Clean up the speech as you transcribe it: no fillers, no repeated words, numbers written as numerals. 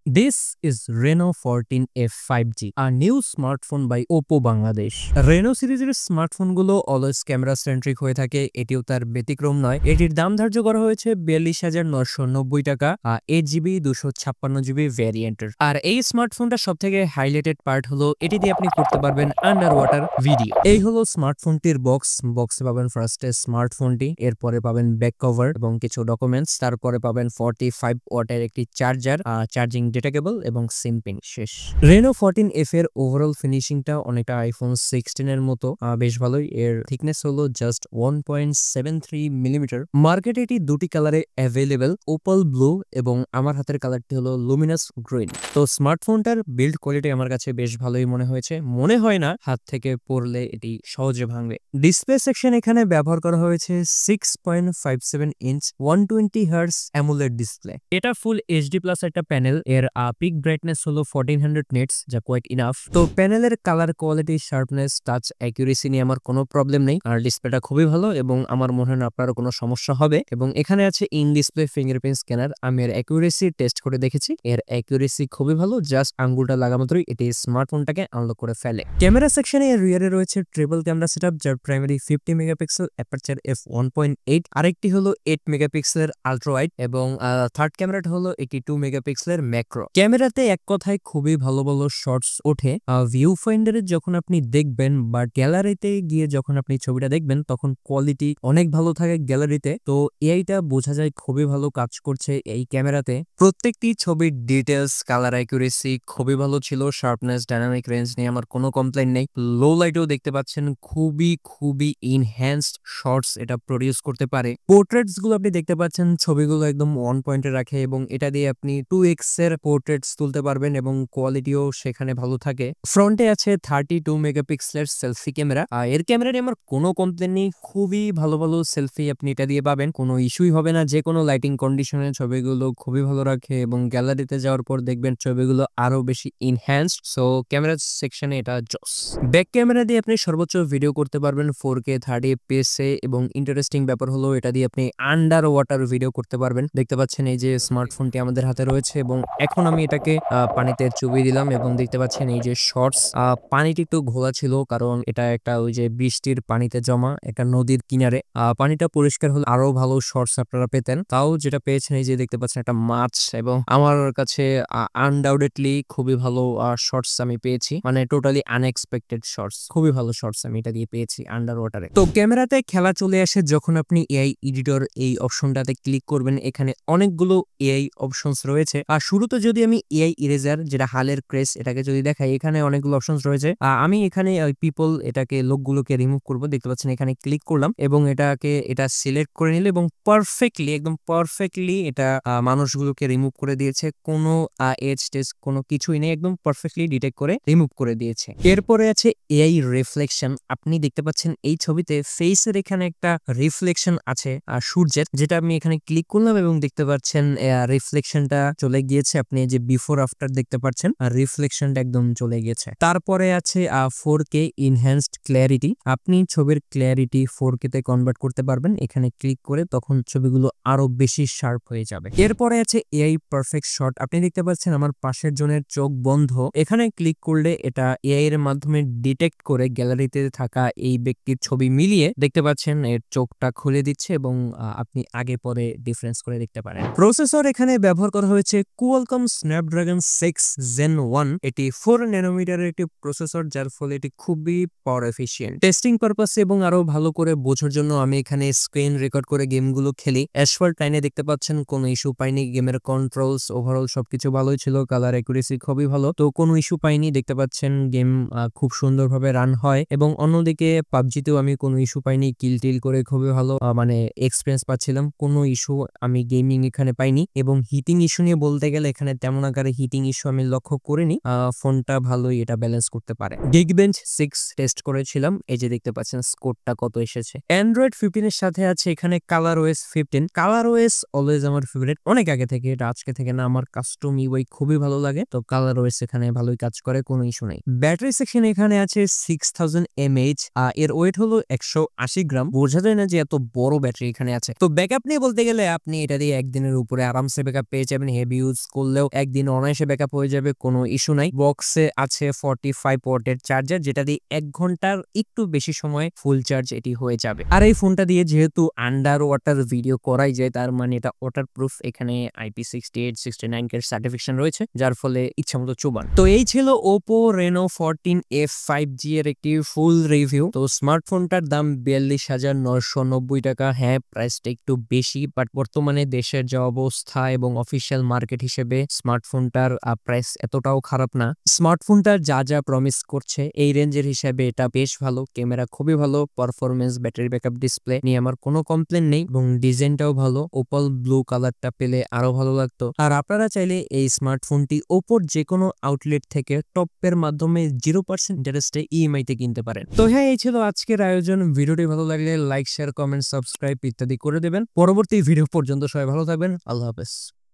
This is Reno 14F 5G, a new smartphone by Oppo Bangladesh. Reno সিরিজের স্মার্টফোনগুলো always camera centric হয়ে থাকে, এটিও তার ব্যতিক্রম নয়। এটির দাম ধার্য করা হয়েছে 42,990 টাকা, 8GB 256GB ভ্যারিয়েন্টের। আর এই স্মার্টফোনটা সবথেকে হাইলাইটেড পার্ট হলো এটি দিয়ে আপনি করতে পারবেন আন্ডার ওয়াটার ভিডিও। এই হলো স্মার্টফোনটির বক্সে পাবেন ফার্স্টে স্মার্টফোনটি, এরপরে পাবেন ব্যাক কভার এবং কিছু ডকুমেন্টস, তারপরে পাবেন 45 ওয়াটের একটি চার্জার, চার্জিং ডেটা কেবল এবং সিম পিন। শেষ। রেনো 14F এর ওভারঅল ফিনিশিংটা অনেকটা আইফোন 16 এর মতো, বেশ ভালোই। এর থিকনেস হলো জাস্ট 1.73 মিলিমিটার। মার্কেটে এটি দুটি কালারে অ্যাভেলেবেল, ওপাল ব্লু এবং আমার হাতের কালারটি হলো লুমিনাস গ্রিন। তো স্মার্টফোনটার বিল্ড কোয়ালিটি আমার কাছে বেশ ভালোই মনে হয়েছে। মনে হয় না হাত থেকে পড়লে এটি সহজে ভাঙবে। ডিসপ্লে সেকশন এখানে ব্যবহার করা হয়েছে 6.57 ইঞ্চ 120 হার্টজ অ্যামোলেড ডিসপ্লে। এটা ফুল এইচডি প্লাস একটা প্যানেল। এর পিক ব্রাইটনেস হলো 1400 নিটস, যা কোয়াইট ইনাফ। তো প্যানেলের colour quality, sharpness, touch accuracy নিয়ে আমার কোনো প্রবলেম নেই। আর ডিসপ্লেটা খুবই ভালো এবং আমার মনে হয় না আপনারও কোনো সমস্যা হবে। এবং এখানে আছে ইন ডিসপ্লে ফিঙ্গারপ্রিন্ট স্ক্যানার। আমি এর অ্যাকুরেসি টেস্ট করে দেখেছি, এর অ্যাকুরেসি খুবই ভালো। জাস্ট আঙ্গুলটা লাগা মাত্রই এটি স্মার্টফোনটাকে আনলক করে ফেলে। ক্যামেরা সেকশনে এর রিয়ারে রয়েছে ট্রিপল ক্যামেরা সেটআপ, যার প্রাইমারি 50 মেগাপিক্সেল, অ্যাপারচার f1.8, আরেকটি হলো 8 মেগাপিক্সেলের আলট্রা ওয়াইড এবং থার্ড ক্যামেরাটা হলো 82 মেগাপিক্সেলের ম্যাক্রো। ক্যামেরাতে এক কথায় খুবই ভালো ভালো শর্টস ওঠে। ভিউ ফাইন্ডারে যখন আপনি দেখবেন বা গ্যালারিতে গিয়ে যখন আপনি ছবিটা দেখবেন তখন কোয়ালিটি অনেক ভালো থাকে গ্যালারিতে। তো এআইটা বোঝা যায় খুবই ভালো কাজ করছে এই ক্যামেরাতে। প্রত্যেকটি ছবির ডিটেলস, কালার অ্যাকুরেসি খুবই ভালো ছিল। শার্পনেস, ডাইনামিক রেঞ্জ নিয়ে আমার কোনো কমপ্লেইন নেই। লো লাইটেও দেখতে পাচ্ছেন খুবই ইনহ্যান্সড শর্টস এটা প্রডিউস করতে পারে। পোর্ট্রেটস গুলো আপনি দেখতে পাচ্ছেন, ছবিগুলো একদম অন পয়েন্টে রাখে এবং এটা দিয়ে আপনি 2x এর পোর্ট্রেটস তুলতে পারবেন এবং কোয়ালিটিও সেখানে ভালো থাকে। ফ্রন্টে আছে 32 মেগাপিক্সেলের সেলফি ক্যামেরা। এর ক্যামেরা নিয়ে আমার কোনো কমপ্লেন নেই। খুবই ভালো ভালো সেলফি আপনি এটা দিয়ে পাবেন, কোনো ইস্যুই হবে না। যে কোনো লাইটিং কন্ডিশনে ছবিগুলো খুবই ভালো রাখে এবং গ্যালারিতে যাওয়ার পর দেখবেন ছবিগুলো আরো বেশি ইনহ্যান্সড। সো ক্যামেরা সেকশনে এটা জস। ব্যাক ক্যামেরা দিয়ে আপনি সর্বোচ্চ ভিডিও করতে পারবেন 4K 30 fps এ এবং ইন্টারেস্টিং ব্যাপার হলো এটা দিয়ে আপনি আন্ডার ওয়াটার ভিডিও করতে পারবেন। দেখতে পাচ্ছেন এই যে স্মার্টফোনটি আমাদের হাতে রয়েছে এবং এখন আমি এটাকে পানিতে চুবিয়ে দিলাম এবং দেখতে পাচ্ছেন এই যে শর্টস। পানিটি একটু ঘোলা ছিল কারণ এটা একটা ওই যে বৃষ্টির পানিতে জমা একটা নদীর কিনারে। পানিটা পরিষ্কার হলে আরো ভালো শর্টস আপনারা পেতেন। তাও যেটা পেয়েছেন এই যে দেখতে পাচ্ছেন একটা মাছ, এবং আমার কাছে আনডাউটেডলি খুবই ভালো শর্টস আমি পেয়েছি, মানে টোটালি আনএক্সপেক্টেড শর্টস। খুবই ভালো শর্টস আমি এটা দিয়ে পেয়েছি আন্ডার ওয়াটারে। তো ক্যামেরাতে খেলা চলে আসে যখন আপনি এআই এডিটর এই অপশনটাতে ক্লিক করবেন। এখানে অনেকগুলো এআই অপশনস রয়েছে। আর শুরুতে যদি আমি এআই ইরেজার, যেটা হালের ক্রেস, এটাকে যদি দেখাই, এখানে অনেকগুলো অপশনস রয়েছে। আমি এখানে পিপল, এটাকে লোকগুলোকে রিমুভ করব। দেখতে পাচ্ছেন এখানে ক্লিক করলাম এবং এটা সিলেক্ট করে নিলে এবং একদম পারফেক্টলি এটা মানুষগুলোকে রিমুভ করে দিয়েছে। কোনো এজ টেজ কোনো কিছুই নেই, একদম পারফেক্টলি ডিটেক্ট করে রিমুভ করে দিয়েছে। এরপরে আছে এআই রিফ্লেকশন। আপনি দেখতে পাচ্ছেন এই ছবিতে ফেসের এখানে একটা রিফ্লেকশন আছে সূর্যের, যেটা আমি এখানে ক্লিক করলাম এবং দেখতে পাচ্ছেন রিফ্লেকশনটা চলে গিয়েছে। আপনি যে বিফোর আফটার দেখতে পাচ্ছেন আর রিফ্লেকশনটা একদম চলে গেছে। তারপরে আছে 4K ইনহ্যান্সড ক্ল্যারিটি। আপনি ছবির ক্ল্যারিটি 4K তে কনভার্ট করতে পারবেন এখানে ক্লিক করে, তখন ছবিগুলো আরো বেশি শার্প হয়ে যাবে। এরপরে আছে এআই পারফেক্ট শট। আপনি দেখতে পাচ্ছেন আমার পাশের জনের চোখ বন্ধ, এখানে ক্লিক করলে এটা এআই এর মাধ্যমে ডিটেক্ট করে গ্যালারিতে থাকা এই ব্যক্তির ছবি মিলিয়ে দেখতে পাচ্ছেন এর চোখটা খুলে দিচ্ছে এবং আপনি আগে পরে ডিফারেন্স করে দেখতে পারেন। প্রসেসর এখানে ব্যবহার করা হয়েছে কোয়ালকম স্ন্যাপড্রাগন 6 Gen 1। এটি 4 ন্যানোমিটারের একটি প্রসেসর, যার ফলে এটি খুবই পাওয়ার এফিশিয়েন্ট। টেস্টিং পারপাসে এবং আরো ভালো করে বোঝার জন্য আমি এখানে স্ক্রিন রেকর্ড করে গেমগুলো খেলি। অ্যাসফল্ট 9 দেখতে পাচ্ছেন কোনো ইস্যু পাইনি। গেমের কন্ট্রোলস ওভারঅল সবকিছু ভালোই ছিল, কালার অ্যাকুরেসি খুবই ভালো, তো কোনো ইস্যু পাইনি। দেখতে পাচ্ছেন গেম খুব সুন্দরভাবে রান হয়। এবং অন্যদিকে পাবজিতেও আমি কোনো ইস্যু পাইনি, কিল টিল করে খুবই ভালো মানে এক্সপিরিয়েন্স পাচ্ছিলাম। কোনো ইস্যু আমি গেমিং এখানে পাইনি। এবং হিটিং ইস্যু নিয়ে বলতে গেলে এখানে তেমন আকারে হিটিং ইস্যু আমি লক্ষ্য করিনি। ফোনটা ভালোই এটা ব্যালেন্স করতে পারে। Geekbench 6 টেস্ট করেছিলাম, এই যে দেখতে পাচ্ছেন স্কোরটা কত এসেছে। অ্যান্ড্রয়েড 15 এর সাথে আছে এখানে ColorOS 15। ColorOS অলওয়েজ আমার ফেভারিট, অনেক আগে থেকে, এটা আজকে থেকে না। আমার কাস্টম ইউআই খুবই ভালো লাগে, তো ColorOS এখানে ভালোই কাজ করে, কোনো ইস্যু নেই। ব্যাটারি সেকশন এখানে আছে 6000 mAh। এর ওয়েট হলো 180 গ্রাম। বোঝা যায় না যে এত বড় ব্যাটারি এখানে আছে। তো ব্যাকআপ নিয়ে বলতে গেলে আপনি এটা দিয়ে একদিনের উপরে আরামসে ব্যাকআপ পেয়ে যাবেন। হেভি ইউজ করলে করলেও একদিন অনায়াসে ব্যাকআপ হয়ে যাবে, কোনো ইস্যু নাই। বক্সে আছে 45 ওয়াটের চার্জার, যেটা দিয়ে 1 ঘন্টার একটু বেশি সময় ফুল চার্জ এটি হয়ে যাবে। আর এই ফোনটা দিয়ে যেহেতু আন্ডার ওয়াটার ভিডিও করাই যায়, তার মানে এটা ওয়াটার প্রুফ। এখানে IP68 69 এর সার্টিফিকেশন রয়েছে, যার ফলে ইচ্ছামতো চুবান। তো এই ছিল Oppo Reno 14F 5G এর একটি ফুল রিভিউ। তো স্মার্টফোনটার দাম 42,990 টাকা। হ্যাঁ, প্রাইসটা একটু বেশি, বাট বর্তমানে দেশের যে অবস্থা এবং অফিসিয়াল মার্কেট হিসেবে স্মার্টফোনটার প্রাইস এতটাও খারাপ না। স্মার্টফোনটার যা যা প্রমিস করছে এই রেঞ্জের হিসেবে এটা বেশ ভালো। ক্যামেরা খুবই ভালো, পারফরমেন্স, ব্যাটারি ব্যাকআপ, ডিসপ্লে নিয়ে আমার কোনো কমপ্লেন নেই এবং ডিজাইনটাও ভালো। ওপাল ব্লু কালারটা পেলে আরো ভালো লাগতো। আর আপনারা চাইলে এই স্মার্টফোনটি ওপোর যে কোনো আউটলেট থেকে টপের মাধ্যমে 0% ইন্টারেস্টে EMI তে কিনতে পারেন। তো হ্যাঁ, এই ছিল আজকের আয়োজন। ভিডিওটি ভালো লাগলে লাইক, শেয়ার, কমেন্ট, সাবস্ক্রাইব ইত্যাদি করে দেবেন। পরবর্তী ভিডিও পর্যন্ত সবাই ভালো থাকবেন। আল্লাহ হাফেজ।